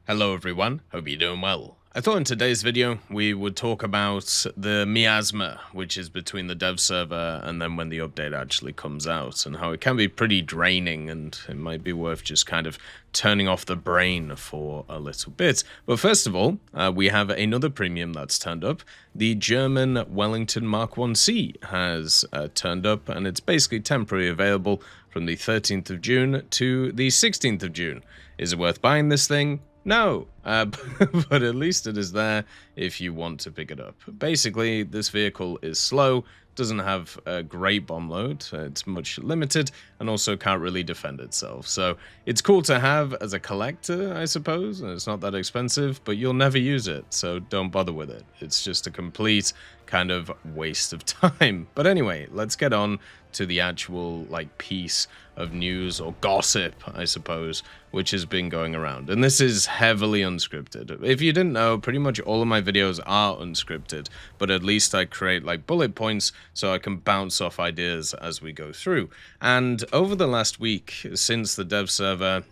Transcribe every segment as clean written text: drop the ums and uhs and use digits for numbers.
Hello everyone, hope you're doing well. I thought in today's video we would talk about the Miasma, which is between the dev server and then when the update actually comes out, and how it can be pretty draining and it might be worth just kind of turning off the brain for a little bit. But first of all, we have another premium that's turned up. The German Wellington Mark 1C has turned up, and it's basically temporarily available from the 13th of June to the 16th of June. Is it worth buying this thing? No, but at least it is there if you want to pick it up. Basically, this vehicle is slow, doesn't have a great bomb load, it's much limited, and also can't really defend itself. So it's cool to have as a collector, I suppose, and it's not that expensive, but you'll never use it, so don't bother with it. It's just a complete kind of waste of time. But anyway, let's get on to the actual piece of news or gossip, I suppose, which has been going around. And this is heavily unscripted. If you didn't know, pretty much all of my videos are unscripted, but at least I create bullet points so I can bounce off ideas as we go through. And over the last week, since the dev server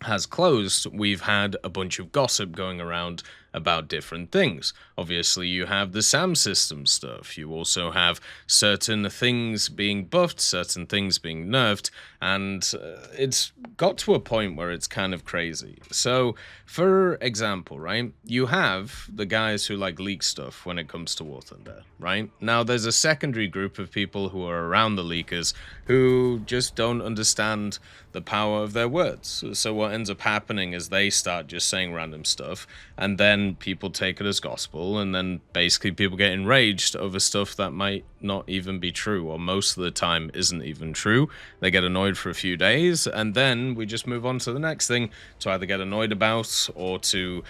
has closed, we've had a bunch of gossip going around about different things. Obviously, you have the SAM system stuff. You also have certain things being buffed, certain things being nerfed, and it's got to a point where it's kind of crazy. So, for example, right, you have the guys who leak stuff when it comes to War Thunder, right? Now, there's a secondary group of people who are around the leakers who just don't understand the power of their words. So what ends up happening is they start just saying random stuff, and then people take it as gospel, and then basically people get enraged over stuff that might not even be true, or most of the time isn't even true. They get annoyed for a few days, and then we just move on to the next thing to either get annoyed about or to,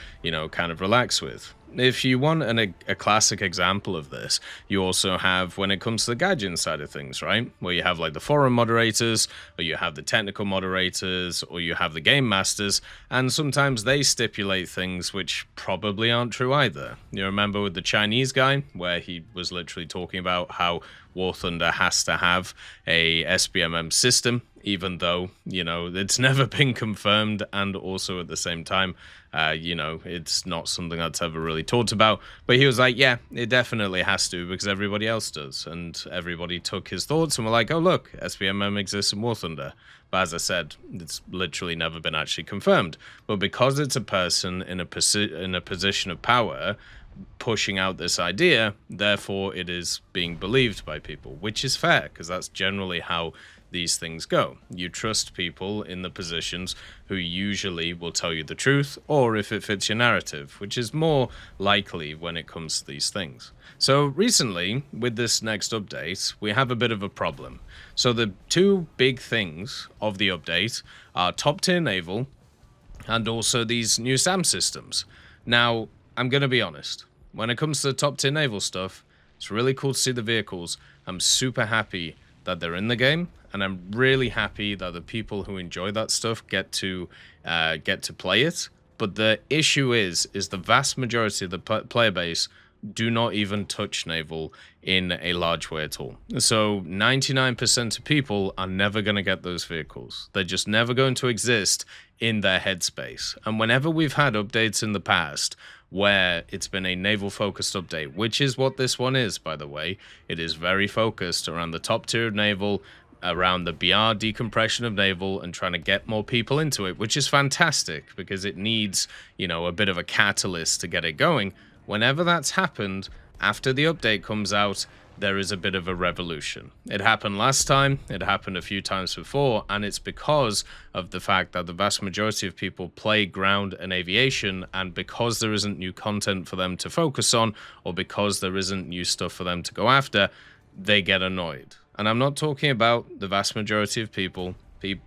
kind of relax with. If you want a classic example of this, you also have when it comes to the Gaijin side of things, right? Where you have the forum moderators, or you have the technical moderators, or you have the game masters, and sometimes they stipulate things which probably aren't true either. You remember with the Chinese guy, where he was literally talking about how War Thunder has to have a SBMM system, even though, it's never been confirmed, and also at the same time, it's not something that's ever really talked about. But he was like, yeah, it definitely has to, because everybody else does. And everybody took his thoughts and were like, oh, look, SBMM exists in War Thunder. But as I said, it's literally never been actually confirmed. But because it's a person in a position of power pushing out this idea, therefore it is being believed by people, which is fair, because that's generally how these things go. You trust people in the positions who usually will tell you the truth, or if it fits your narrative, which is more likely when it comes to these things. So recently, with this next update, we have a bit of a problem. So the two big things of the update are top tier naval and also these new SAM systems. Now, I'm going to be honest, when it comes to the top tier naval stuff, it's really cool to see the vehicles. I'm super happy that they're in the game, and I'm really happy that the people who enjoy that stuff get to play it. But the issue is the vast majority of the player base do not even touch naval in a large way at all. So 99% of people are never going to get those vehicles. They're just never going to exist in their headspace. And whenever we've had updates in the past where it's been a naval-focused update, which is what this one is, by the way, it is very focused around the top tier of naval, around the BR decompression of naval, and trying to get more people into it, which is fantastic because it needs, a bit of a catalyst to get it going. Whenever that's happened, after the update comes out, there is a bit of a revolution. It happened last time, it happened a few times before, and it's because of the fact that the vast majority of people play ground and aviation, and because there isn't new content for them to focus on, or because there isn't new stuff for them to go after, they get annoyed. And I'm not talking about the vast majority of people.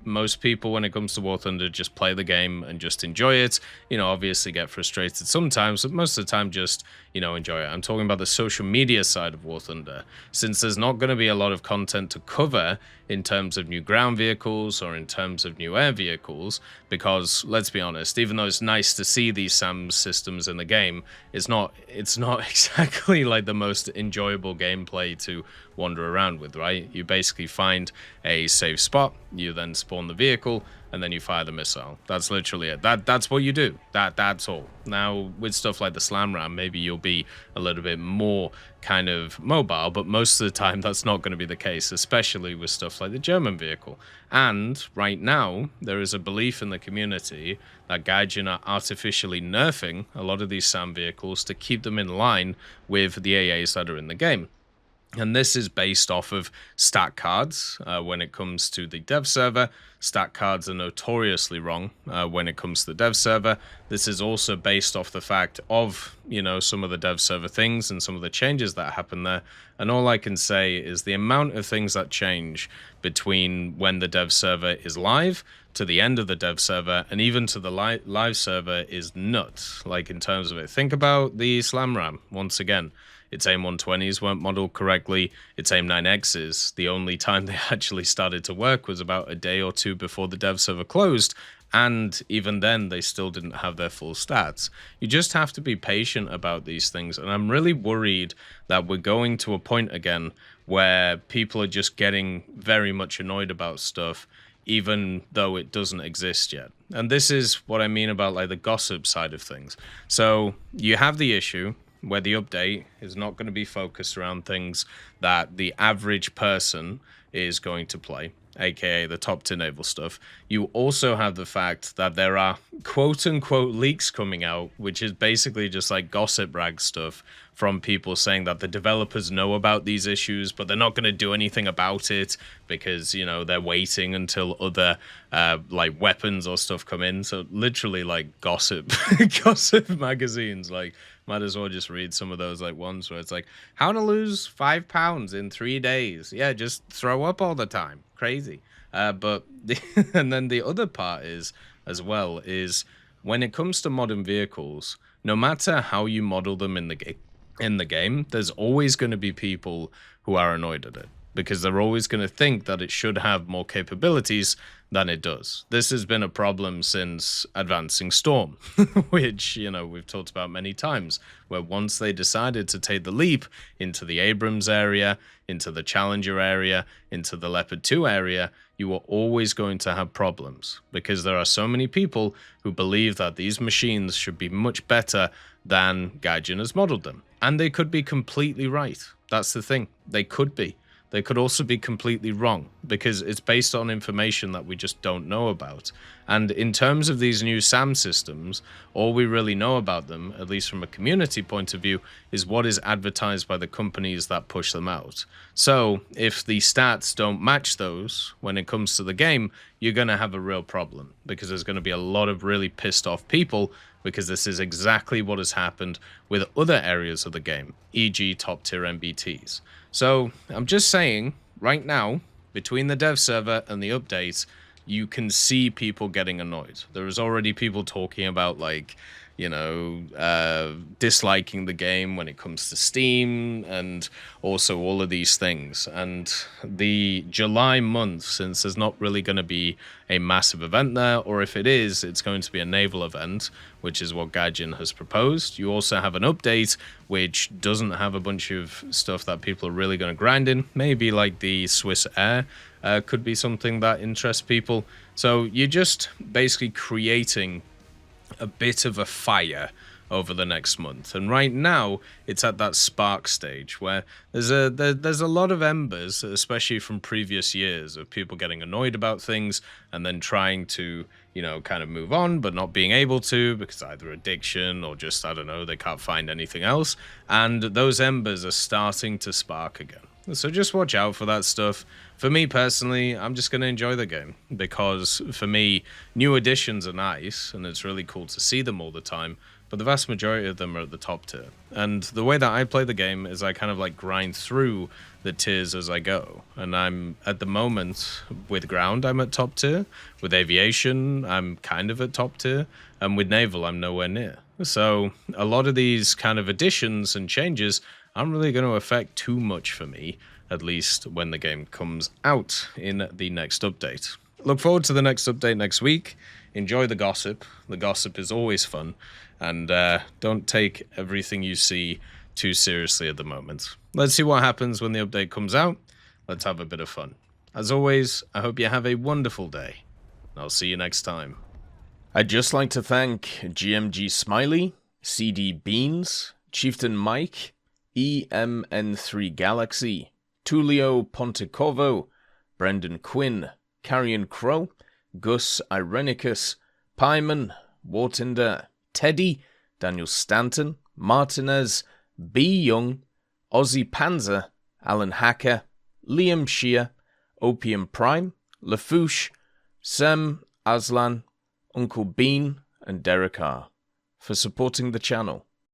Most people, when it comes to War Thunder, just play the game and just enjoy it. Obviously get frustrated sometimes, but most of the time just, enjoy it. I'm talking about the social media side of War Thunder. Since there's not going to be a lot of content to cover in terms of new ground vehicles or in terms of new air vehicles, because let's be honest, even though it's nice to see these SAM systems in the game, it's not exactly the most enjoyable gameplay to wander around with, right? You basically find a safe spot, you then then spawn the vehicle, and then you fire the missile. That's literally it. That's what you do. That's all. Now, with stuff like the Slam Ram, maybe you'll be a little bit more kind of mobile, but most of the time that's not going to be the case, especially with stuff like the German vehicle. And right now, there is a belief in the community that Gaijin are artificially nerfing a lot of these SAM vehicles to keep them in line with the AAs that are in the game. And this is based off of stat cards when it comes to the dev server. Stat cards are notoriously wrong when it comes to the dev server. This is also based off the fact of, you know, some of the dev server things and some of the changes that happen there. And all I can say is the amount of things that change between when the dev server is live to the end of the dev server and even to the live server is nuts. Like, in terms of it, think about the Slam Ram once again. Its AIM-120s weren't modeled correctly. Its AIM-9Xs, the only time they actually started to work was about a day or two before the dev server closed, and even then they still didn't have their full stats. You just have to be patient about these things, and I'm really worried that we're going to a point again where people are just getting very much annoyed about stuff, even though it doesn't exist yet. And this is what I mean about like the gossip side of things. So you have the issue where the update is not going to be focused around things that the average person is going to play, aka the top tier naval stuff. You also have the fact that there are quote-unquote leaks coming out, which is basically just like gossip rag stuff from people saying that the developers know about these issues, but they're not going to do anything about it because, you know, they're waiting until other like weapons or stuff come in. So literally like gossip gossip magazines, like, might as well just read some of those like ones where it's like, how to lose 5 pounds in 3 days. Yeah, just throw up all the time. Crazy. But and then the other part is, as well, is when it comes to modern vehicles, no matter how you model them in the game, there's always going to be people who are annoyed at it, because they're always going to think that it should have more capabilities than it does. This has been a problem since Advancing Storm, which, you know, we've talked about many times, where once they decided to take the leap into the Abrams area, into the Challenger area, into the Leopard 2 area, you are always going to have problems, because there are so many people who believe that these machines should be much better than Gaijin has modeled them. And they could be completely right. That's the thing. They could be. They could also be completely wrong, because it's based on information that we just don't know about. And in terms of these new SAM systems, all we really know about them, at least from a community point of view, is what is advertised by the companies that push them out. So if the stats don't match those when it comes to the game, you're going to have a real problem, because there's going to be a lot of really pissed off people, because this is exactly what has happened with other areas of the game, e.g. top tier MBTs. So I'm just saying, right now, between the dev server and the update, you can see people getting annoyed. There is already people talking about, like, you know, disliking the game when it comes to Steam, and also all of these things. And the July month, since there's not really going to be a massive event there, or if it is, it's going to be a naval event, which is what Gaijin has proposed. You also have an update which doesn't have a bunch of stuff that people are really going to grind in. Maybe like the Swiss Air could be something that interests people. So you're just basically creating a bit of a fire over the next month, and right now it's at that spark stage where there's a lot of embers, especially from previous years, of people getting annoyed about things and then trying to, you know, kind of move on but not being able to, because either addiction or just, I don't know, they can't find anything else, and those embers are starting to spark again. So just watch out for that stuff. For me personally, I'm just going to enjoy the game, because for me, new additions are nice and it's really cool to see them all the time, but the vast majority of them are at the top tier. And the way that I play the game is I kind of like grind through the tiers as I go. And I'm, at the moment, with ground, I'm at top tier. With aviation, I'm kind of at top tier. And with naval, I'm nowhere near. So a lot of these kind of additions and changes aren't really going to affect too much for me, at least when the game comes out in the next update. Look forward to the next update next week. Enjoy the gossip. The gossip is always fun. And don't take everything you see too seriously at the moment. Let's see what happens when the update comes out. Let's have a bit of fun. As always, I hope you have a wonderful day. I'll see you next time. I'd just like to thank GMG Smiley, CD Beans, Chieftain Mike, EMN3 Galaxy, Tulio Pontecorvo, Brendan Quinn, Carrion Crow, Gus Irenicus, Pyman, Warthunder, Teddy, Daniel Stanton, Martinez, B. Young, Ozzy Panzer, Alan Hacker, Liam Shear, Opium Prime, Lafouche, Sem, Aslan, Uncle Bean, and Derek R. for supporting the channel.